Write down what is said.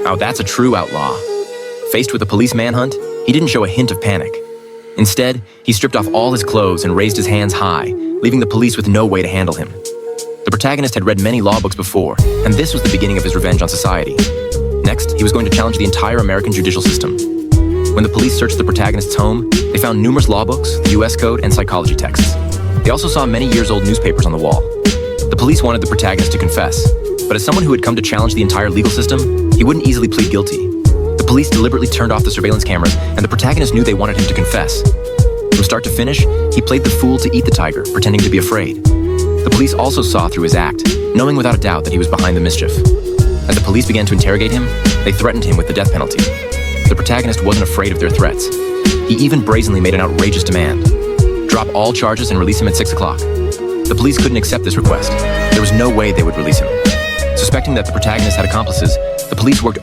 Now that's a true outlaw. Faced with a police manhunt, he didn't show a hint of panic. Instead, he stripped off all his clothes and raised his hands high, leaving the police with no way to handle him. The protagonist had read many law books before, and this was the beginning of his revenge on society. Next, he was going to challenge the entire American judicial system. When the police searched the protagonist's home, they found numerous law books, the US Code, and psychology texts. They also saw many years-old newspapers on the wall. The police wanted the protagonist to confess, but as someone who had come to challenge the entire legal system, he wouldn't easily plead guilty. The police deliberately turned off the surveillance cameras, and the protagonist knew they wanted him to confess. From start to finish, he played the fool to eat the tiger, pretending to be afraid. The police also saw through his act, knowing without a doubt that he was behind the mischief. As the police began to interrogate him, they threatened him with the death penalty. The protagonist wasn't afraid of their threats. He even brazenly made an outrageous demand. Drop all charges and release him at 6 o'clock. The police couldn't accept this request. There was no way they would release him. Suspecting that the protagonist had accomplices, the police worked